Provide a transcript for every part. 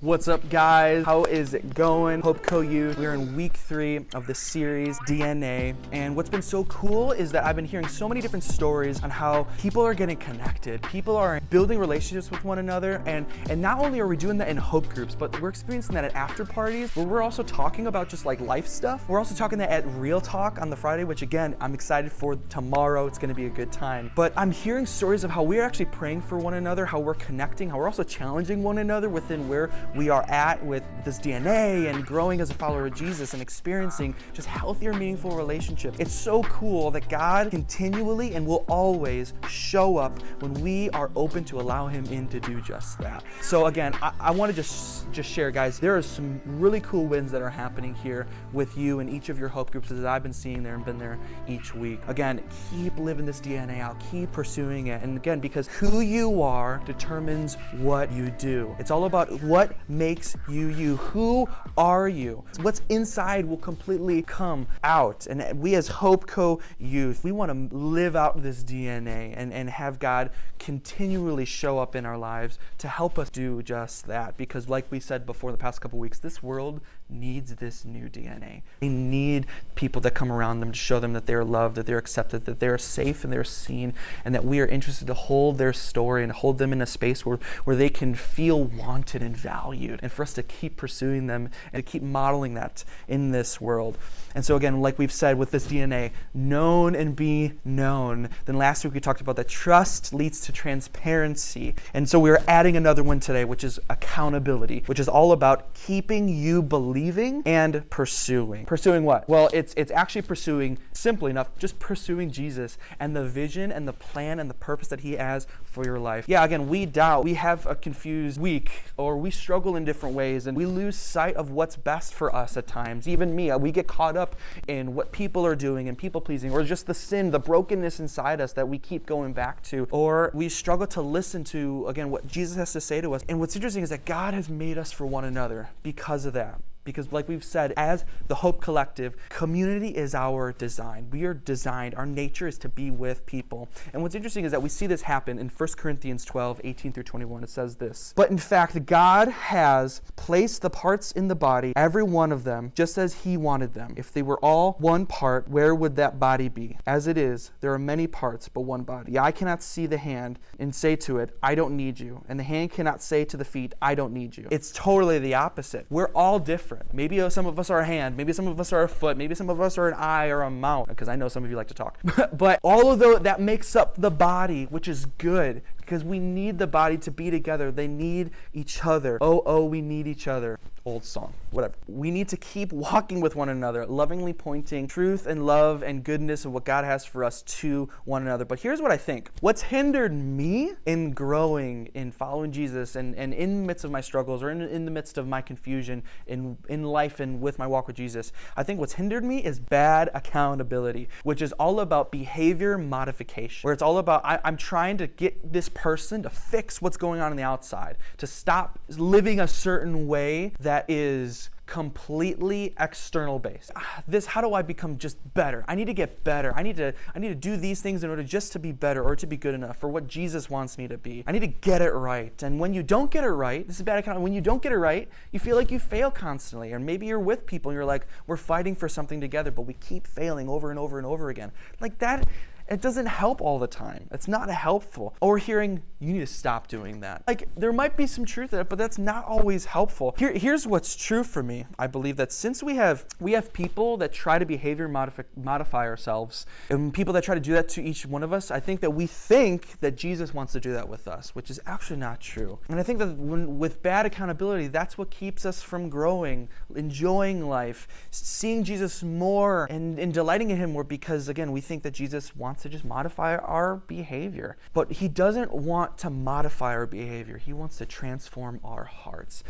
What's up, guys? How is it going? Hope Co Youth. We're in week 3 of the series DNA, and what's been so cool is that I've been hearing so many different stories on how people are getting connected. People are building relationships with one another, and not only are we doing that in hope groups, but we're experiencing that at after parties where we're also talking about just like life stuff. We're also talking that at Real Talk on the Friday, which again, I'm excited for tomorrow. It's gonna be a good time. But I'm hearing stories of how we're actually praying for one another, how we're connecting, how we're also challenging one another within where we are at with this DNA and growing as a follower of Jesus and experiencing just healthier, meaningful relationships. It's so cool that God continually and will always show up when we are open to allow him in to do just that. So again, I want to just share, guys, there are some really cool wins that are happening here with you in each of your hope groups as I've been seeing there and been there each week. Again, keep living this DNA out, keep pursuing it. And again, because who you are determines what you do. It's all about what makes you you. Who are you? What's inside will completely come out. And we as Hope Co Youth, we want to live out this DNA and have God continually show up in our lives to help us do just that. Because like we said before the past couple weeks, this world needs this new DNA. They need people that come around them to show them that they're loved, that they're accepted, that they're safe and they're seen, and that we are interested to hold their story and hold them in a space where they can feel wanted and valued, and for us to keep pursuing them and to keep modeling that in this world. And so again, like we've said with this DNA, known and be known. Then last week we talked about that trust leads to transparency. And so we're adding another one today, which is accountability, which is all about keeping you believing and pursuing. Pursuing what? Well, it's actually pursuing, simply enough, just pursuing Jesus and the vision and the plan and the purpose that he has for your life. Yeah, again, we doubt, we have a confused week, or we struggle in different ways, and we lose sight of what's best for us at times. Even me, we get caught up in what people are doing and people pleasing, or just the sin, the brokenness inside us that we keep going back to, or we struggle to listen to, again, what Jesus has to say to us. And what's interesting is that God has made us for one another because of that. Because like we've said, as the Hope Collective, community is our design. We are designed, our nature is to be with people. And what's interesting is that we see this happen in 1 Corinthians 12, 18 through 21. It says this: "But in fact, God has placed the parts in the body, every one of them, just as he wanted them. If they were all one part, where would that body be? As it is, there are many parts, but one body. The eye cannot see the hand and say to it, I don't need you. And the hand cannot say to the feet, I don't need you." It's totally the opposite. We're all different. Maybe some of us are a hand, maybe some of us are a foot, maybe some of us are an eye or a mouth, because I know some of you like to talk. But all of that makes up the body, which is good, because we need the body to be together. They need each other. Oh, we need each other. Old song, whatever. We need to keep walking with one another, lovingly pointing truth and love and goodness of what God has for us to one another. But here's what I think. What's hindered me in growing, in following Jesus, and in the midst of my struggles, or in the midst of my confusion in life and with my walk with Jesus, I think what's hindered me is bad accountability, which is all about behavior modification, where it's all about I'm trying to get this person to fix what's going on the outside, to stop living a certain way that is completely external based. How do I become just better? I need to get better. I need to do these things in order just to be better or to be good enough for what Jesus wants me to be. I need to get it right. And when you don't get it right, this is bad account. When you don't get it right, you feel like you fail constantly. Or maybe you're with people and you're like, we're fighting for something together, but we keep failing over and over and over again. Like that, it doesn't help all the time. It's not helpful. Or hearing, you need to stop doing that. Like, there might be some truth in it, but that's not always helpful. Here's what's true for me. I believe that since we have people that try to behavior modify ourselves, and people that try to do that to each one of us, I think that we think that Jesus wants to do that with us, which is actually not true. And I think that with bad accountability, that's what keeps us from growing, enjoying life, seeing Jesus more, and delighting in him more, because again, we think that Jesus wants to just modify our behavior. But he doesn't want to modify our behavior. He wants to transform our hearts,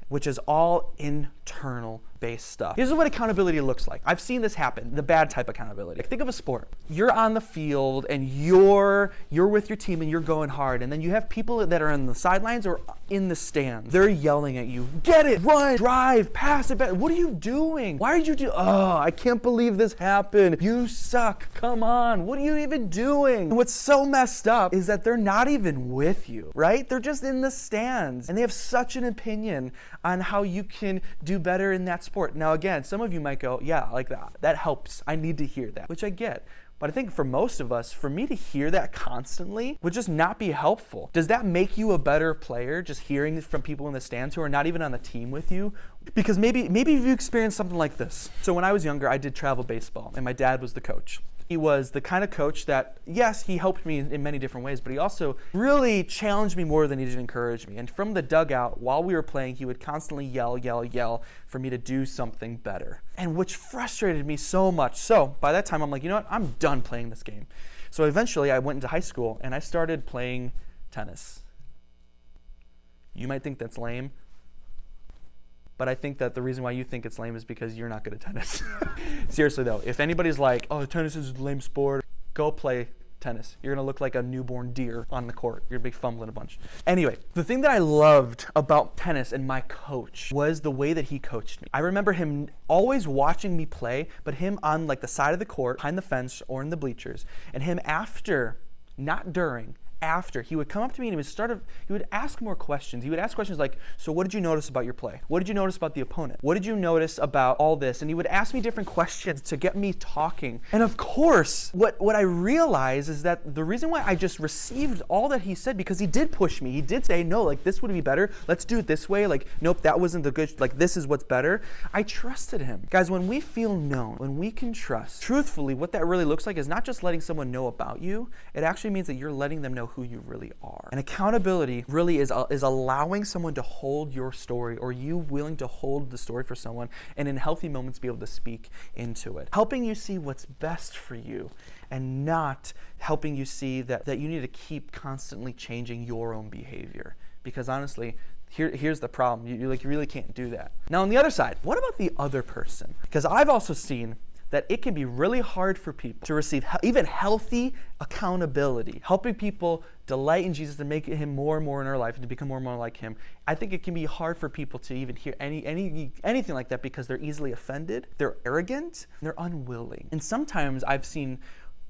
which is all internal based stuff. Here's what accountability looks like. I've seen this happen, the bad type accountability. Like, think of a sport. You're on the field and you're with your team and you're going hard, and then you have people that are on the sidelines or in the stands. They're yelling at you, get it, run, drive, pass it back. What are you doing? Why did you do? Oh, I can't believe this happened. You suck. Come on. What are you even doing? And what's so messed up is that they're not even with you, right? They're just in the stands and they have such an opinion on how you can do better in that sport. Now, again, some of you might go, yeah, like that helps. I need to hear that, which I get. But I think for most of us, for me to hear that constantly would just not be helpful. Does that make you a better player, just hearing from people in the stands who are not even on the team with you? Because maybe you experienced something like this. So when I was younger, I did travel baseball, and my dad was the coach. He was the kind of coach that, yes, he helped me in many different ways, but he also really challenged me more than he did encourage me. And from the dugout, while we were playing, he would constantly yell for me to do something better. And which frustrated me so much. So by that time, I'm like, you know what? I'm done playing this game. So eventually, I went into high school, and I started playing tennis. You might think that's lame, but I think that the reason why you think it's lame is because you're not good at tennis. Seriously though, if anybody's like, oh, tennis is a lame sport, go play tennis. You're gonna look like a newborn deer on the court. You're gonna be fumbling a bunch. Anyway, the thing that I loved about tennis and my coach was the way that he coached me. I remember him always watching me play, but him on like the side of the court, behind the fence or in the bleachers, and him after, not during, after, he would come up to me and he would ask more questions. He would ask questions like, so what did you notice about your play? What did you notice about the opponent? What did you notice about all this? And he would ask me different questions to get me talking. And of course, what I realized is that the reason why I just received all that he said, because he did push me. He did say, no, like this would be better. Let's do it this way. Like, nope, that wasn't the good, like this is what's better. I trusted him. Guys, when we feel known, when we can trust, truthfully, what that really looks like is not just letting someone know about you. It actually means that you're letting them know who you really are. And accountability really is allowing someone to hold your story, or you willing to hold the story for someone, and in healthy moments be able to speak into it. Helping you see what's best for you, and not helping you see that you need to keep constantly changing your own behavior. Because honestly, here's the problem. You really can't do that. Now on the other side, what about the other person? Because I've also seen that it can be really hard for people to receive even healthy accountability, helping people delight in Jesus and make him more and more in our life and to become more and more like him. I think it can be hard for people to even hear anything like that because they're easily offended, they're arrogant, and they're unwilling. And sometimes I've seen,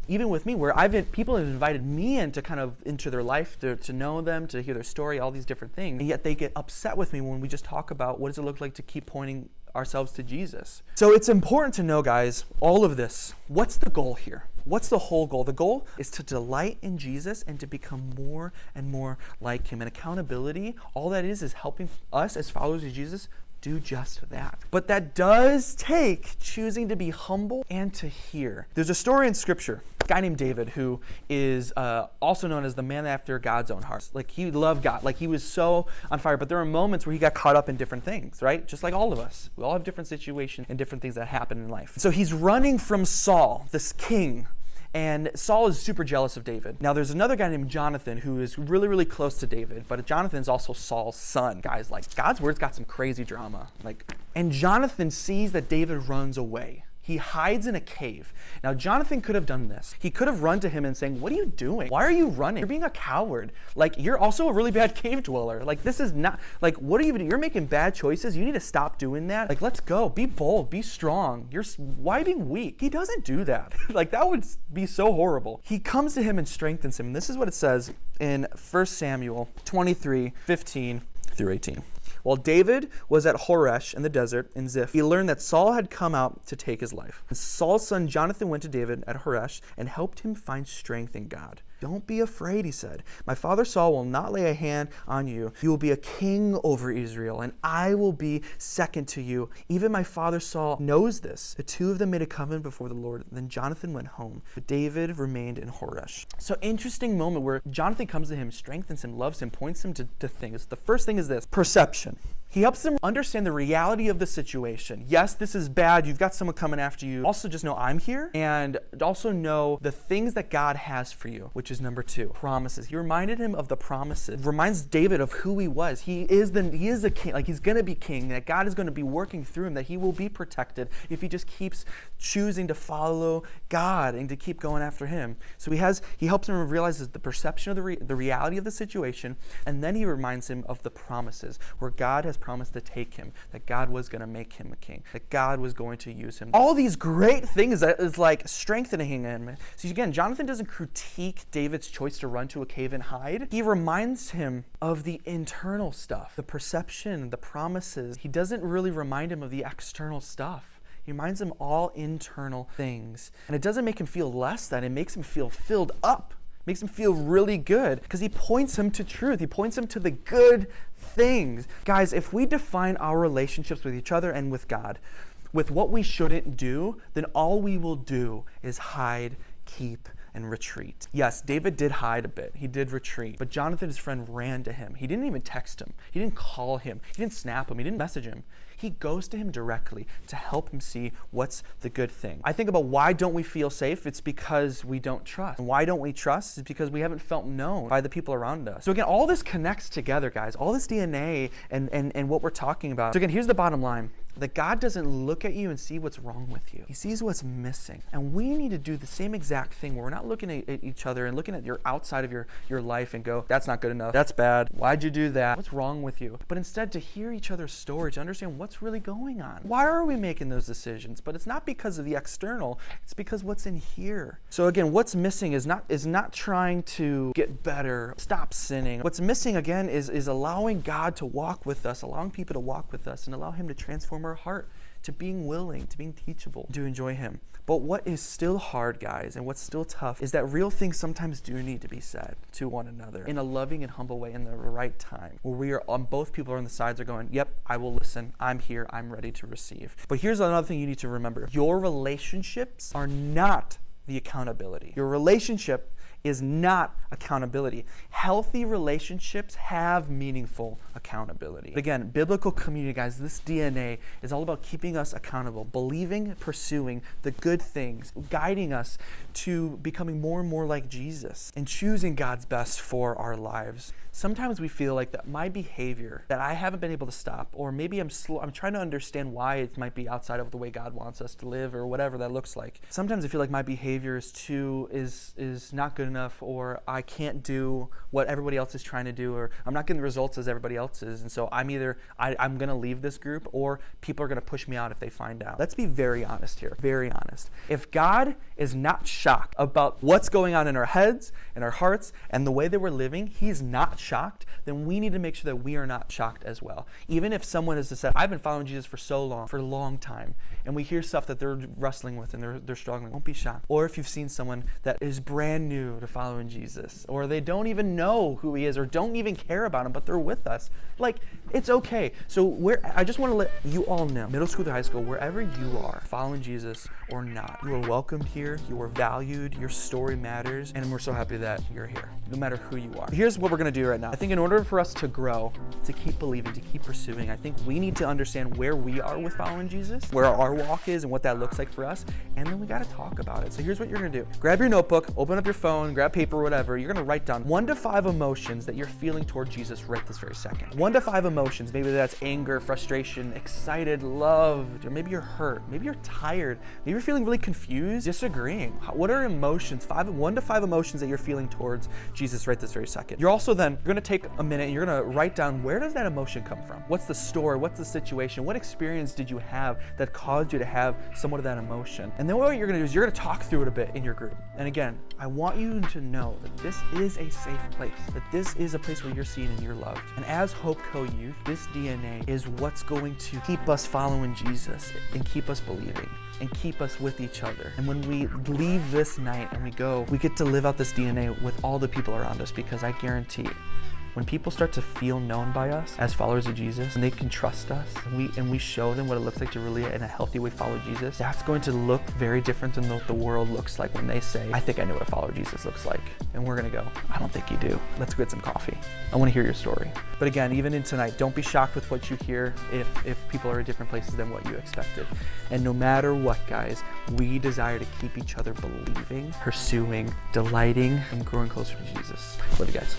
even with me, where people have invited me into their life to know them, to hear their story, all these different things, and yet they get upset with me when we just talk about what does it look like to keep pointing ourselves to Jesus. So it's important to know, guys, all of this. What's the goal here? What's the whole goal? The goal is to delight in Jesus and to become more and more like him. And accountability, all that is helping us as followers of Jesus do just that. But that does take choosing to be humble and to hear. There's a story in scripture, a guy named David, who is also known as the man after God's own heart. Like, he loved God. Like, he was so on fire. But there are moments where he got caught up in different things, right? Just like all of us. We all have different situations and different things that happen in life. So he's running from Saul, this king. And Saul is super jealous of David. Now, there's another guy named Jonathan who is really, really close to David, but Jonathan's also Saul's son. Guys, like, God's word's got some crazy drama. And Jonathan sees that David runs away. He hides in a cave. Now, Jonathan could have done this. He could have run to him and saying, what are you doing? Why are you running? You're being a coward. Like, you're also a really bad cave dweller. Like, this is not, like, what are you doing? You're making bad choices. You need to stop doing that. Like, let's go. Be bold. Be strong. Why are you being weak? He doesn't do that. Like, that would be so horrible. He comes to him and strengthens him. And this is what it says in 1 Samuel 23:15-18. While David was at Horesh in the desert in Ziph, he learned that Saul had come out to take his life. And Saul's son Jonathan went to David at Horesh and helped him find strength in God. Don't be afraid, he said. My father Saul will not lay a hand on you. You will be a king over Israel, and I will be second to you. Even my father Saul knows this. The two of them made a covenant before the Lord. Then Jonathan went home, but David remained in Horesh. So interesting moment where Jonathan comes to him, strengthens him, loves him, points him to things. The first thing is this: perception. He helps them understand the reality of the situation. Yes, this is bad. You've got someone coming after you. Also, just know I'm here, and also know the things that God has for you, which is number 2, promises. He reminded him of the promises. Reminds David of who he was. He is the king. Like, he's going to be king. That God is going to be working through him. That he will be protected if he just keeps choosing to follow God and to keep going after him. So he helps him realize the perception of the reality of the situation, and then he reminds him of the promises where God has promised to take him, that God was going to make him a king, that God was going to use him. All these great things that is like strengthening him. So again, Jonathan doesn't critique David's choice to run to a cave and hide. He reminds him of the internal stuff, the perception, the promises. He doesn't really remind him of the external stuff. He reminds him all internal things. And it doesn't make him feel less than, it makes him feel filled up. Makes him feel really good because he points him to truth. He points him to the good things. Guys, if we define our relationships with each other and with God with what we shouldn't do, then all we will do is hide, keep, and retreat. Yes, David did hide a bit. He did retreat. But Jonathan, his friend, ran to him. He didn't even text him. He didn't call him. He didn't snap him. He didn't message him. He goes to him directly to help him see what's the good thing. I think about why don't we feel safe? It's because we don't trust. And why don't we trust? It's because we haven't felt known by the people around us. So again, all this connects together, guys. All this DNA and what we're talking about. So again, here's the bottom line. That God doesn't look at you and see what's wrong with you. He sees what's missing. And we need to do the same exact thing where we're not looking at each other and looking at your outside of your life and go, that's not good enough. That's bad. Why'd you do that? What's wrong with you? But instead to hear each other's story, to understand what's really going on. Why are we making those decisions? But it's not because of the external. It's because what's in here. So again, what's missing is not trying to get better, stop sinning. What's missing again is allowing God to walk with us, allowing people to walk with us and allow him to transform our heart to being willing, to being teachable, to enjoy him. But what is still hard, guys, and what's still tough is that real things sometimes do need to be said to one another in a loving and humble way in the right time, where we are on both people on the sides are going, yep, I will listen. I'm here. I'm ready to receive. But here's another thing you need to remember. Your relationships are not the accountability. Your relationship is not accountability. Healthy relationships have meaningful accountability. But again, biblical community, guys, this DNA is all about keeping us accountable, believing, pursuing the good things, guiding us to becoming more and more like Jesus and choosing God's best for our lives. Sometimes we feel like that my behavior that I haven't been able to stop, or maybe I'm trying to understand why it might be outside of the way God wants us to live or whatever that looks like. Sometimes I feel like my behavior is not good enough, or I can't do what everybody else is trying to do, or I'm not getting the results as everybody else is. And so I'm going to leave this group, or people are going to push me out if they find out. Let's be very honest here, very honest. If God is not shocked about what's going on in our heads and our hearts and the way that we're living, he's not shocked, then we need to make sure that we are not shocked as well. Even if someone has said, I've been following Jesus for a long time, and we hear stuff that they're wrestling with and they're struggling, don't be shocked. Or if you've seen someone that is brand new to following Jesus, or they don't even know who he is, or don't even care about him, but they're with us, like, it's okay. So I just want to let you all know, middle school to high school, wherever you are, following Jesus or not, you are welcomed here, you are valued, your story matters, and we're so happy that you're here, no matter who you are. Here's what we're going to do right now. I think in order for us to grow, to keep believing, to keep pursuing, I think we need to understand where we are with following Jesus, where our walk is and what that looks like for us, and then we got to talk about it. So here's what you're going to do. Grab your notebook, open up your phone, grab paper, whatever. You're going to write down 1 to 5 emotions that you're feeling toward Jesus right this very second. 1 to 5 emotions. Maybe that's anger, frustration, excited, loved, or maybe you're hurt. Maybe you're tired. Maybe you're feeling really confused, disagreeing. What are emotions? 1 to 5 emotions that you're feeling towards Jesus right this very second. You're also then going to take a minute and you're going to write down, where does that emotion come from? What's the story? What's the situation? What experience did you have that caused you to have somewhat of that emotion? And then what you're going to do is you're going to talk through it a bit in your group. And again, I want you to know that this is a safe place, that this is a place where you're seen and you're loved. And as Hope Co Youth, this DNA is what's going to keep us following Jesus and keep us believing and keep us with each other. And when we leave this night and we go, we get to live out this DNA with all the people around us, because I guarantee when people start to feel known by us as followers of Jesus, and they can trust us, and we show them what it looks like to really, in a healthy way, follow Jesus, that's going to look very different than what the world looks like when they say, I think I know what a follower of Jesus looks like. And we're going to go, I don't think you do. Let's go get some coffee. I want to hear your story. But again, even in tonight, don't be shocked with what you hear if people are in different places than what you expected. And no matter what, guys, we desire to keep each other believing, pursuing, delighting, and growing closer to Jesus. Love you guys.